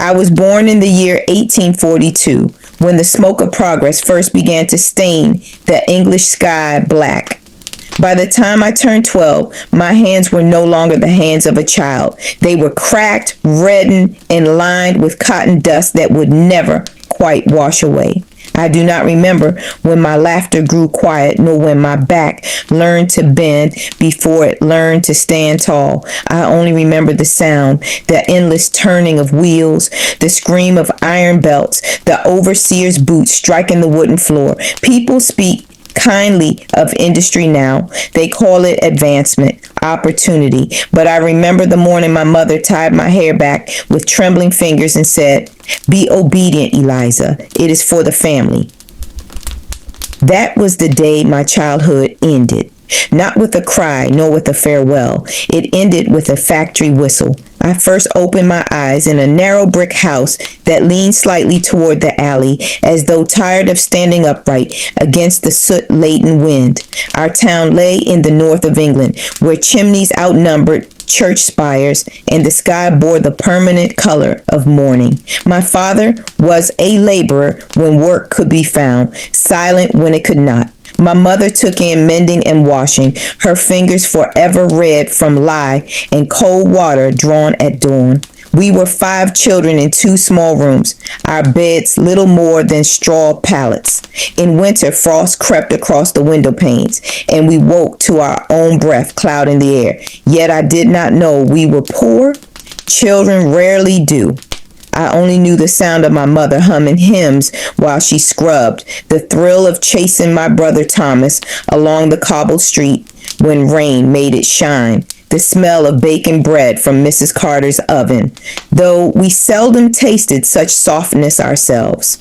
I was born in the year 1842, when the smoke of progress first began to stain the English sky black. By the time I turned 12, my hands were no longer the hands of a child. They were cracked, reddened, and lined with cotton dust that would never quite wash away. I do not remember when my laughter grew quiet, nor when my back learned to bend before it learned to stand tall. I only remember the sound, the endless turning of wheels, the scream of iron belts, the overseer's boots striking the wooden floor. People speak kindly of industry now. They call it advancement, opportunity. But I remember the morning my mother tied my hair back with trembling fingers and said, "Be obedient, Eliza. It is for the family." That was the day my childhood ended. Not with a cry, nor with a farewell. It ended with a factory whistle. I first opened my eyes in a narrow brick house that leaned slightly toward the alley, as though tired of standing upright against the soot-laden wind. Our town lay in the north of England, where chimneys outnumbered church spires, and the sky bore the permanent color of mourning. My father was a laborer when work could be found, silent when it could not. My mother took in mending and washing, her fingers forever red from lye and cold water drawn at dawn. We were 5 children in 2 small rooms, our beds little more than straw pallets. In winter, frost crept across the window panes, and we woke to our own breath clouding the air. Yet I did not know we were poor. Children rarely do. I only knew the sound of my mother humming hymns while she scrubbed, the thrill of chasing my brother Thomas along the cobbled street when rain made it shine, the smell of baking bread from Mrs. Carter's oven, though we seldom tasted such softness ourselves.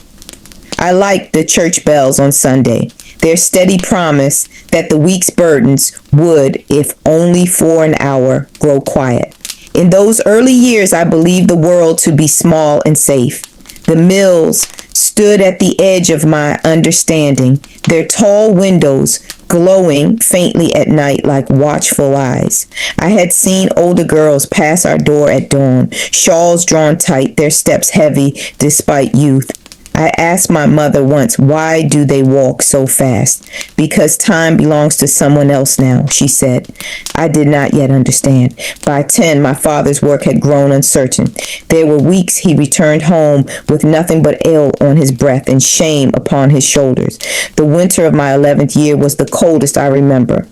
I liked the church bells on Sunday, their steady promise that the week's burdens would, if only for an hour, grow quiet. In those early years, I believed the world to be small and safe. The mills stood at the edge of my understanding, their tall windows glowing faintly at night like watchful eyes. I had seen older girls pass our door at dawn, shawls drawn tight, their steps heavy despite youth. I asked my mother once, why do they walk so fast? Because time belongs to someone else now, she said. I did not yet understand. By 10, my father's work had grown uncertain. There were weeks he returned home with nothing but ill on his breath and shame upon his shoulders. The winter of my 11th year was the coldest I remember.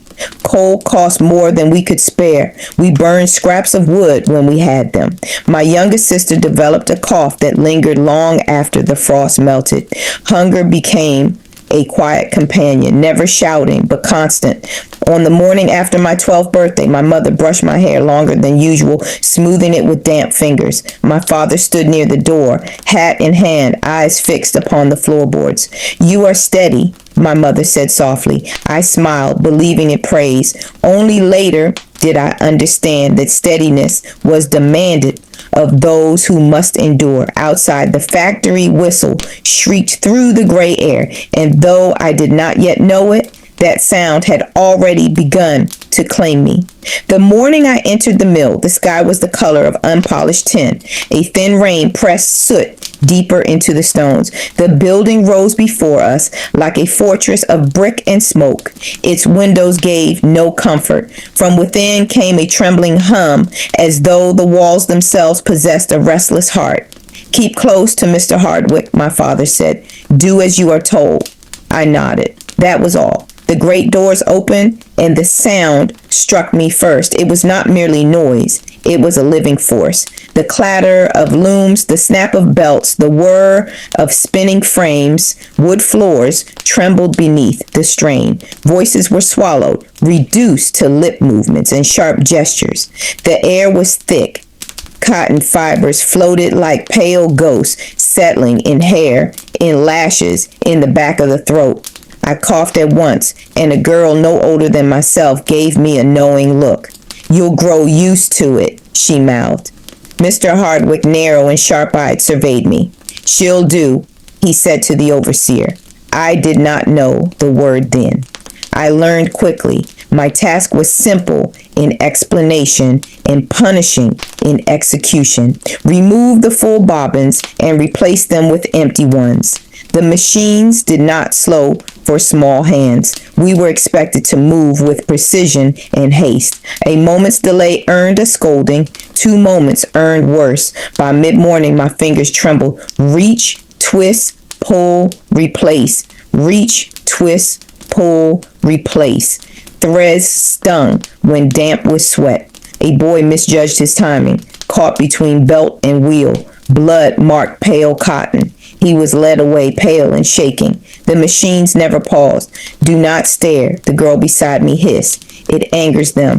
Coal cost more than we could spare. We burned scraps of wood when we had them. My youngest sister developed a cough that lingered long after the frost melted. Hunger became a quiet companion, never shouting, but constant. On the morning after my 12th birthday, my mother brushed my hair longer than usual, smoothing it with damp fingers. My father stood near the door, hat in hand, eyes fixed upon the floorboards. "You are steady," my mother said softly. I smiled, believing it praise. Only later did I understand that steadiness was demanded of those who must endure. Outside, the factory whistle shrieked through the gray air, and though I did not yet know it, that sound had already begun to claim me. The morning I entered the mill, the sky was the color of unpolished tin. A thin rain pressed soot deeper into the stones. The building rose before us like a fortress of brick and smoke. Its windows gave no comfort. From within came a trembling hum, as though the walls themselves possessed a restless heart. "Keep close to Mr. Hardwick," my father said. "Do as you are told." I nodded. That was all. The great doors opened, and the sound struck me first. It was not merely noise. It was a living force. The clatter of looms, the snap of belts, the whir of spinning frames, wood floors trembled beneath the strain. Voices were swallowed, reduced to lip movements and sharp gestures. The air was thick. Cotton fibers floated like pale ghosts, settling in hair, in lashes, in the back of the throat. I coughed at once, and a girl no older than myself gave me a knowing look. "You'll grow used to it," she mouthed. Mr. Hardwick, narrow and sharp-eyed, surveyed me. "She'll do," he said to the overseer. I did not know the word then. I learned quickly. My task was simple in explanation and punishing in execution. Remove the full bobbins and replace them with empty ones. The machines did not slow for small hands. We were expected to move with precision and haste. A moment's delay earned a scolding. 2 moments earned worse. By mid-morning, my fingers trembled. Reach, twist, pull, replace. Reach, twist, pull, replace. Threads stung when damp with sweat. A boy misjudged his timing, caught between belt and wheel. Blood marked pale cotton. He was led away, pale and shaking. The machines never paused. Do not stare, the girl beside me hissed. It angers them.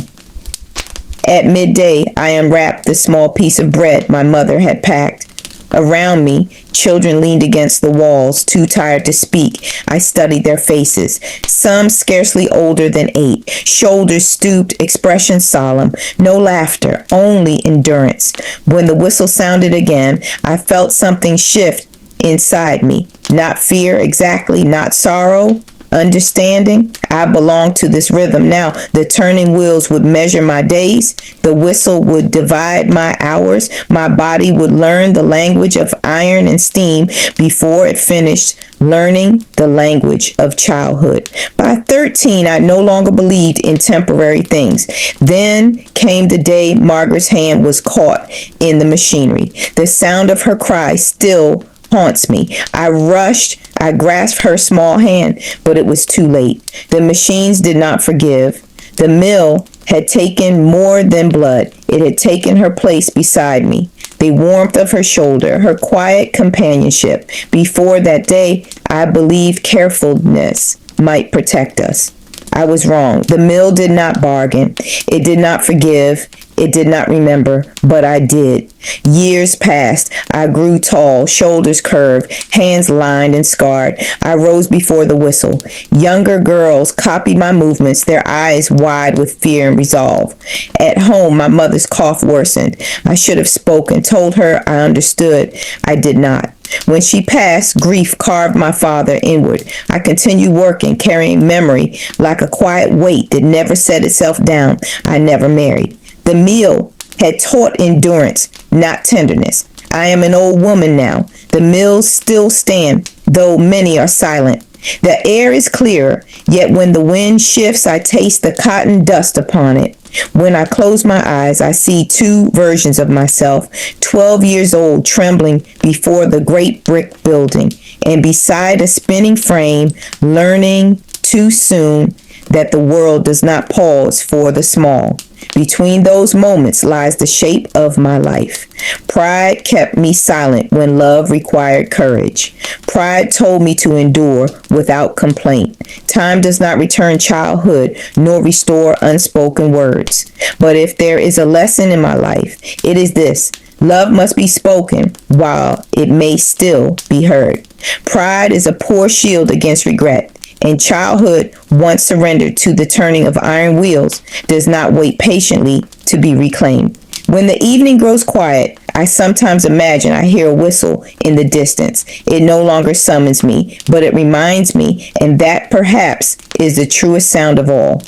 At midday, I unwrapped the small piece of bread my mother had packed. Around me, children leaned against the walls, too tired to speak. I studied their faces, some scarcely older than 8, shoulders stooped, expression solemn, no laughter, only endurance. When the whistle sounded again, I felt something shift inside me. Not fear exactly, not sorrow, understanding. I belonged to this rhythm now. The turning wheels would measure my days. The whistle would divide my hours. My body would learn the language of iron and steam before it finished learning the language of childhood. By 13, I no longer believed in temporary things. Then came the day Margaret's hand was caught in the machinery. The sound of her cry still haunts me. I rushed, I grasped her small hand, but it was too late. The machines did not forgive. The mill had taken more than blood. It had taken her place beside me. The warmth of her shoulder, her quiet companionship. Before that day, I believed carefulness might protect us. I was wrong. The mill did not bargain. It did not forgive. It did not remember, but I did. Years passed. I grew tall, shoulders curved, hands lined and scarred. I rose before the whistle. Younger girls copied my movements, their eyes wide with fear and resolve. At home, my mother's cough worsened. I should have spoken, told her I understood. I did not. When she passed, grief carved my father inward. I continued working, carrying memory like a quiet weight that never set itself down. I never married. The meal had taught endurance, not tenderness. I am an old woman now. The mills still stand, though many are silent. The air is clearer, yet when the wind shifts, I taste the cotton dust upon it. When I close my eyes, I see 2 versions of myself, 12 years old, trembling before the great brick building, and beside a spinning frame, learning too soon that the world does not pause for the small. Between those moments lies the shape of my life. Pride kept me silent when love required courage. Pride told me to endure without complaint. Time does not return childhood nor restore unspoken words. But if there is a lesson in my life, it is this. Love must be spoken while it may still be heard. Pride is a poor shield against regret. And childhood, once surrendered to the turning of iron wheels, does not wait patiently to be reclaimed. When the evening grows quiet, I sometimes imagine I hear a whistle in the distance. It no longer summons me, but it reminds me, and that perhaps is the truest sound of all.